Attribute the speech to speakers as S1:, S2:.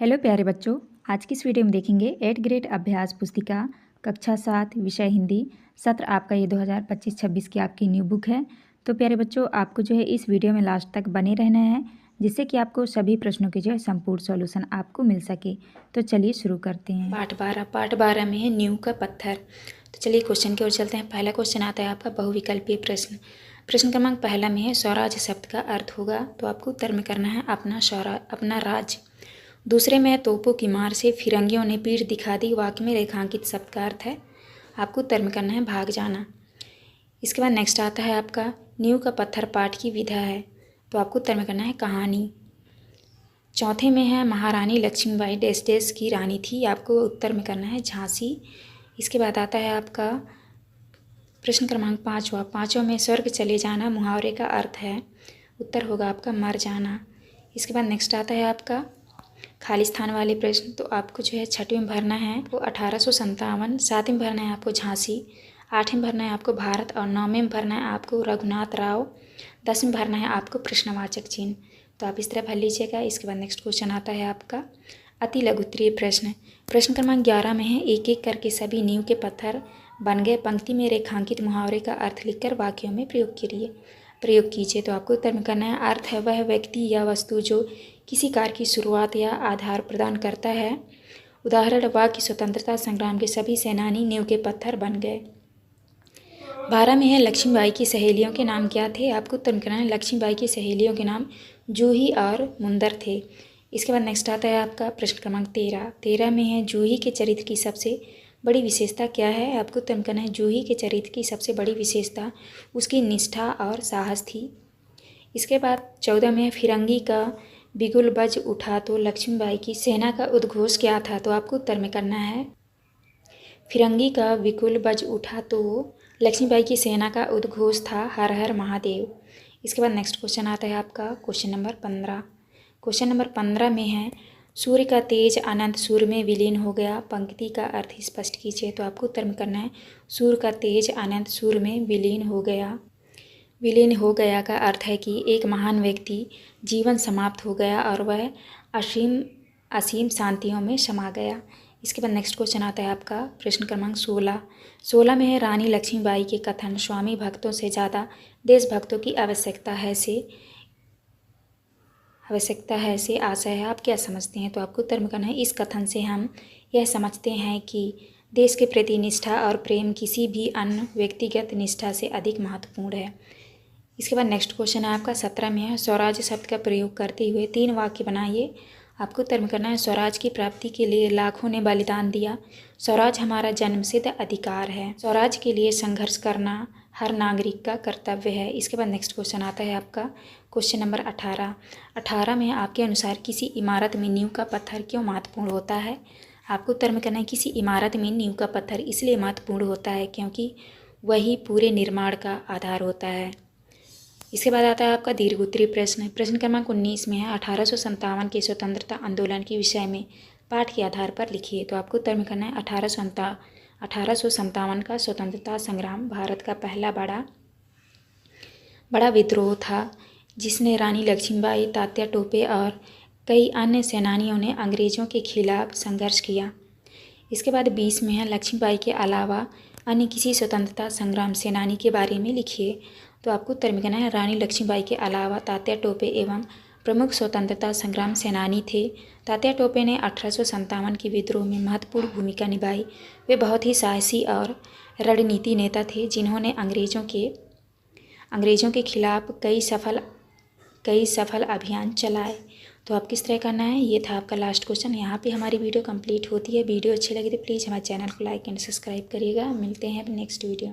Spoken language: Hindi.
S1: हेलो प्यारे बच्चों, आज की इस वीडियो में देखेंगे 8th ग्रेड अभ्यास पुस्तिका कक्षा 7 विषय हिंदी सत्र आपका ये 2025-26 की आपकी न्यू बुक है। तो प्यारे बच्चों, आपको जो है इस वीडियो में लास्ट तक बने रहना है, जिससे कि आपको सभी प्रश्नों के जो है संपूर्ण सॉल्यूशन आपको मिल सके। तो चलिए शुरू करते हैं।
S2: पाठ 12 में है नींव का पत्थर। तो चलिए क्वेश्चन की ओर चलते हैं। पहला क्वेश्चन आता है आपका बहुविकल्पीय प्रश्न। प्रश्न क्रमांक पहला में है स्वराज शब्द का अर्थ होगा, तो आपको उत्तर में करना है अपना राज। दूसरे में है तोपों की मार से फिरंगियों ने पीठ दिखा दी, वाक्य में रेखांकित शब्द का अर्थ है, आपको उत्तर में करना है भाग जाना। इसके बाद नेक्स्ट आता है आपका नींव का पत्थर पाठ की विधा है, तो आपको उत्तर में करना है कहानी। चौथे में है महारानी लक्ष्मीबाई डैश डैश की रानी थी, आपको उत्तर में करना है झांसी। इसके बाद आता है आपका प्रश्न क्रमांक पाँचवा में स्वर्ग चले जाना मुहावरे का अर्थ है, उत्तर होगा आपका मर जाना। इसके बाद नेक्स्ट आता है आपका खाली स्थान वाले प्रश्न, तो आपको जो है छठवीं में भरना है वो 1857, सातवीं में भरना है आपको झांसी, आठवीं में भरना है आपको भारत और नौवीं में भरना है आपको रघुनाथ राव, 10वीं में भरना है आपको प्रश्नवाचक चिन्ह। तो आप इस तरह भर लीजिएगा। इसके बाद नेक्स्ट क्वेश्चन आता है आपका अति लघुत्तरीय प्रश्न। प्रश्न क्रमांक 11 में है एक एक करके सभी नींव के पत्थर बन गए, पंक्ति में रेखांकित मुहावरे का अर्थ लिखकर वाक्यों में प्रयोग कीजिए। तो आपको उत्तर में करना है अर्थ है वह व्यक्ति या वस्तु जो किसी कार्य की शुरुआत या आधार प्रदान करता है। उदाहरण वाक्य स्वतंत्रता संग्राम के सभी सेनानी नींव के पत्थर बन गए। 12 में है लक्ष्मीबाई की सहेलियों के नाम क्या थे, आपको उत्तर में करना है लक्ष्मीबाई की सहेलियों के नाम जूही और मुंदर थे। इसके बाद नेक्स्ट आता है आपका प्रश्न क्रमांक 13 में है जूही के चरित्र की सबसे बड़ी विशेषता क्या है, आपको उत्तर में करना है जूही के चरित्र की सबसे बड़ी विशेषता उसकी निष्ठा और साहस थी। इसके बाद 14 में फिरंगी का बिगुल बज उठा तो लक्ष्मीबाई की सेना का उद्घोष क्या था, तो आपको उत्तर में करना है फिरंगी का बिगुल बज उठा तो लक्ष्मीबाई की सेना का उद्घोष था हर हर महादेव। इसके बाद नेक्स्ट क्वेश्चन आता है आपका क्वेश्चन नंबर 15। क्वेश्चन नंबर 15 में है सूर्य का तेज अनंत सूर्य में विलीन हो गया, पंक्ति का अर्थ स्पष्ट कीजिए। तो आपको उत्तर में करना है सूर्य का तेज अनंत सूर्य में विलीन हो गया। विलीन हो गया का अर्थ है कि एक महान व्यक्ति जीवन समाप्त हो गया और वह असीम शांतियों में समा गया। इसके बाद नेक्स्ट क्वेश्चन आता है आपका प्रश्न क्रमांक 16 में है रानी लक्ष्मीबाई के कथन स्वामी भक्तों से ज़्यादा देशभक्तों की आवश्यकता है से आशय है, आप क्या समझते हैं। तो आपको उत्तर में करना है इस कथन से हम यह समझते हैं कि देश के प्रति निष्ठा और प्रेम किसी भी अन्य व्यक्तिगत निष्ठा से अधिक महत्वपूर्ण है। इसके बाद नेक्स्ट क्वेश्चन है आपका 17 में है स्वराज शब्द का प्रयोग करते हुए 3 वाक्य बनाइए। आपको उत्तर में करना है स्वराज की प्राप्ति के लिए लाखों ने बलिदान दिया, स्वराज हमारा जन्मसिद्ध अधिकार है, स्वराज के लिए संघर्ष करना हर नागरिक का कर्तव्य है। इसके बाद नेक्स्ट क्वेश्चन आता है आपका क्वेश्चन नंबर 18 में आपके अनुसार किसी इमारत में नींव का पत्थर क्यों महत्वपूर्ण होता है, आपको उत्तर में करना है किसी इमारत में नींव का पत्थर इसलिए महत्वपूर्ण होता है क्योंकि वही पूरे निर्माण का आधार होता है। इसके बाद आता है आपका दीर्घोत्तरीय प्रश्न। प्रश्न क्रमांक 19 में है 1857 के स्वतंत्रता आंदोलन के विषय में पाठ के आधार पर लिखिए। तो आपको उत्तर में करना है 1857 का स्वतंत्रता संग्राम भारत का पहला बड़ा विद्रोह था, जिसने रानी लक्ष्मीबाई, तात्या टोपे और कई अन्य सेनानियों ने अंग्रेज़ों के खिलाफ संघर्ष किया। इसके बाद 20 में है लक्ष्मीबाई के अलावा अन्य किसी स्वतंत्रता संग्राम सेनानी के बारे में लिखिए। तो आपको उत्तर में करना है रानी लक्ष्मीबाई के अलावा तात्या टोपे एवं प्रमुख स्वतंत्रता संग्राम सेनानी थे। तात्या टोपे ने 1857 के विद्रोह में महत्वपूर्ण भूमिका निभाई। वे बहुत ही साहसी और रणनीति नेता थे, जिन्होंने अंग्रेज़ों के खिलाफ कई सफल अभियान चलाए। तो आप किस तरह करना है, ये था आपका लास्ट क्वेश्चन। यहाँ पे हमारी वीडियो कंप्लीट होती है। वीडियो अच्छी लगी तो प्लीज़ हमारे चैनल को लाइक एंड सब्सक्राइब करिएगा। मिलते हैं नेक्स्ट वीडियो।